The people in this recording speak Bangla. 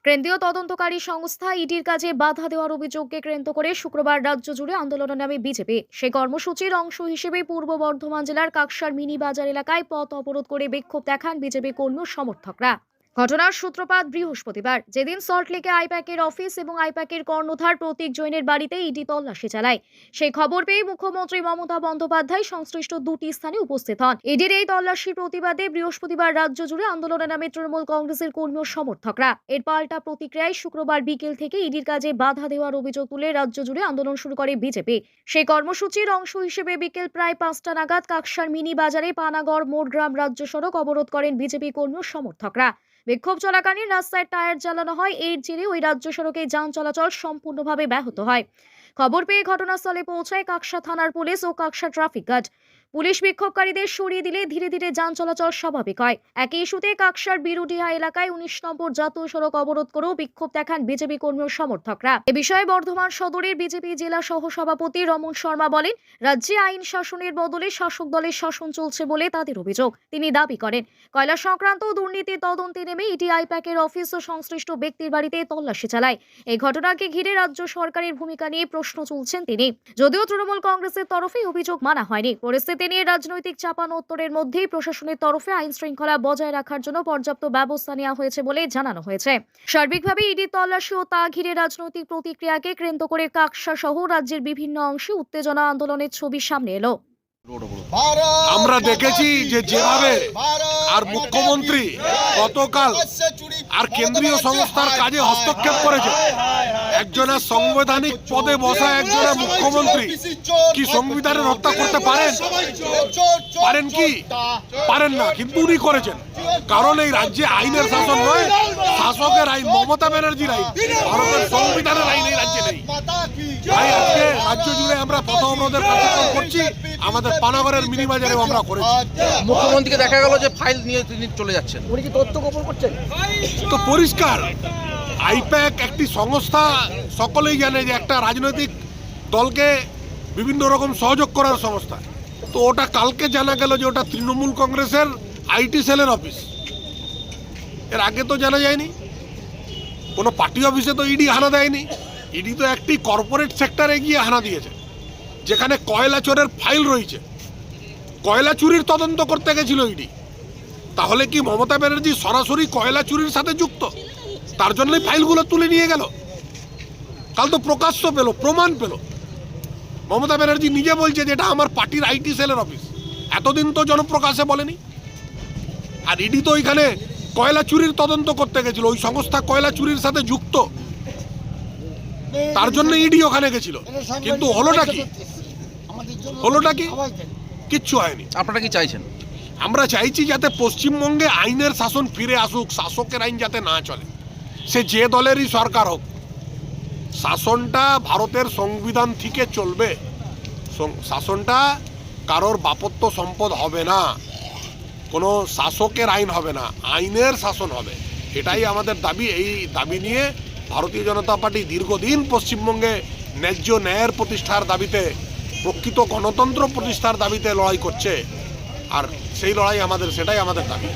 কেন্দ্রীয় তদন্তকারী সংস্থা ইডির কাজে বাধা দেওয়ার অভিযোগকে কেন্দ্র করে শুক্রবার রাজ্য জুড়ে আন্দোলনে নামে বিজেপি। সেই কর্মসূচির অংশ হিসেবে পূর্ব বর্ধমান জেলার কাকসার মিনি বাজার এলাকায় পথ অবরোধ করে বিক্ষোভ দেখান বিজেপি কর্মী সমর্থকরা। ঘটনার সূত্রপাত বৃহস্পতিবার, যেদিন সল্টলেকে আইপ্যাকের অফিস এবং আইপ্যাকের কর্ণধার প্রতীক জৈনের বাড়িতে ইডি তল্লাশি চালায়। সেই খবর পেয়ে মুখ্যমন্ত্রী মমতা বন্দ্যোপাধ্যায় সংশ্লিষ্ট দুটি স্থানে উপস্থিত হন। ইডির এই তল্লাশির প্রতিবাদে বৃহস্পতিবার রাজ্য জুড়ে আন্দোলনে নামে তৃণমূল কংগ্রেসের কর্মী ও সমর্থকরা। এর পাল্টা প্রতিক্রিয়ায় শুক্রবার বিকেল থেকে ইডির কাজে বাধা দেওয়ার অভিযোগ তুলে রাজ্য জুড়ে আন্দোলন শুরু করে বিজেপি। সেই কর্মসূচির অংশ হিসেবে বিকেল প্রায় 5টা নাগাদ কাকসার মিনি বাজারে পানাগড় মোড়গ্রাম রাজ্য সড়ক অবরোধ করেন বিজেপি কর্মী ও সমর্থকরা। বিক্ষোভ চলাকালীন রাস্তায় টায়ার জ্বালানো হয়। এর জেরে ওই রাজ্য সড়কে যান চলাচল সম্পূর্ণভাবে ব্যাহত হয়। খবর পেয়ে ঘটনাস্থলে পৌঁছায় কাকসা থানার পুলিশ ও কাকসা ট্রাফিক গার্ড। পুলিশ বিক্ষোভকারীদের সরিয়ে দিলে ধীরে ধীরে যান চলাচল স্বাভাবিক হয়। একই ইস্যুতে কাকসার বিরুডিহা এলাকায় 19 নম্বর জাতীয় সড়ক অবরোধ করেও বিক্ষোভ দেখান বিজেপি কর্মী ও সমর্থকরা। এ বিষয়ে বর্ধমান সদরের বিজেপি জেলা সহ সভাপতি রমন শর্মা বলেন, রাজ্যে আইন শাসনের বদলে শাসক দলের শাসন চলছে বলে তাদের অভিযোগ। তিনি দাবি করেন, কয়লা সংক্রান্ত দুর্নীতির তদন্তে নেমে ইডি আইপ্যাকের অফিস ও সংশ্লিষ্ট ব্যক্তির বাড়িতে তল্লাশি চালায়। এই ঘটনাকে ঘিরে রাজ্য সরকারের ভূমিকা নিয়ে প্রশ্ন তুলছেন তিনি। যদিও তৃণমূল কংগ্রেসের তরফে অভিযোগ মানা হয়নি। পরিস্থিতি নিয়ে রাজনৈতিক চাপানোত্তরের মধ্যেই প্রশাসনের তরফে আইন শৃঙ্খলা বজায় রাখার জন্য পর্যাপ্ত ব্যবস্থা নেওয়া হয়েছে বলে জানানো হয়েছে। সার্বিকভাবে ইডির তল্লাশি ও তা ঘিরে রাজনৈতিক প্রতিক্রিয়াকে কেন্দ্র করে কাকসা সহ রাজ্যের বিভিন্ন অংশে উত্তেজনা আন্দোলনের ছবি সামনে এলো। আমরা দেখেছি যেভাবে আর মুখ্যমন্ত্রী গতকাল আর কেন্দ্রীয় সংস্থার কাজে হস্তক্ষেপ করেছে। একজনের সাংবিধানিক পদে বসা একজনের মুখ্যমন্ত্রী কি সংবিধানের হত্যা করতে পারেন? পারেন কি? পারেন না, কিন্তু উনি করেছেন। কারণ এই রাজ্যে আইনের শাসন নয়, শাসকের আইন, মমতা ব্যানার্জির আইন, ভারতের সংবিধানের আইন এই রাজ্যে নেই। তাই আজকে রাজ্য জুড়ে আমরা পথ অবরোধের কার্যক্রম করছি। আমাদের পানাগড়ের মিনি বাজারেও আমরা করেছি। মুখ্যমন্ত্রীকে দেখা গেল যে ফাইল নিয়ে তিনি চলে যাচ্ছেন। উনি কি তথ্য গোপন করছেন? তো পরিষ্কার, আইপ্যাক একটি সংস্থা, সকলেই জানে যে একটা রাজনৈতিক দলকে বিভিন্ন রকম সহযোগ করার সংস্থা। তো ওটা কালকে জানা গেল যে ওটা তৃণমূল কংগ্রেসের আইটি সেলের অফিস। এর আগে তো জানা যায়নি। কোনো পার্টি অফিসে তো ইডি হানা দেয়নি। ইডি তো একটি কর্পোরেট সেক্টরে গিয়ে হানা দিয়েছে, যেখানে কয়লা চোরের ফাইল রয়েছে। কয়লা চুরির তদন্ত করতে গেছিল ইডি। তাহলে কি মমতা ব্যানার্জি সরাসরি কয়লা চুরির সাথে যুক্ত? তার জন্যই ফাইলগুলো তুলে নিয়ে গেল। কাল তো প্রকাশ্য পেল, প্রমাণ পেল। মমতা ব্যানার্জি নিজে বলছে যে এটা আমার পার্টির আইটি সেলের অফিস। এতদিন তো জনপ্রকাশে বলেনি। আর ইডি তো ওইখানে কয়লা চুরির তদন্ত করতে গেছিল। ওই সংস্থা কয়লা চুরির সাথে যুক্ত, তার জন্য ইডি ওখানে গেছিল। কিন্তু হলোটা কি? হলোটা কি? কিচ্ছু হয়নি। আপনারা কি চাইছেন? আমরা চাইছি যাতে পশ্চিমবঙ্গে আইনের শাসন ফিরে আসুক, শাসকের আইন যাতে না চলে। সে যে দলেরই সরকার হোক, শাসনটা ভারতের সংবিধান থেকে চলবে। শাসনটা কারোর বাপত্য সম্পদ হবে না, কোনো শাসকের আইন হবে না, আইনের শাসন হবে। এটাই আমাদের দাবি। এই দাবি নিয়ে ভারতীয় জনতা পার্টি দীর্ঘদিন পশ্চিমবঙ্গে ন্যায্য ন্যায়ের প্রতিষ্ঠার দাবিতে, প্রকৃত গণতন্ত্র প্রতিষ্ঠার দাবিতে লড়াই করছে। আর সেই লড়াই আমাদের, সেটাই আমাদের দাবি।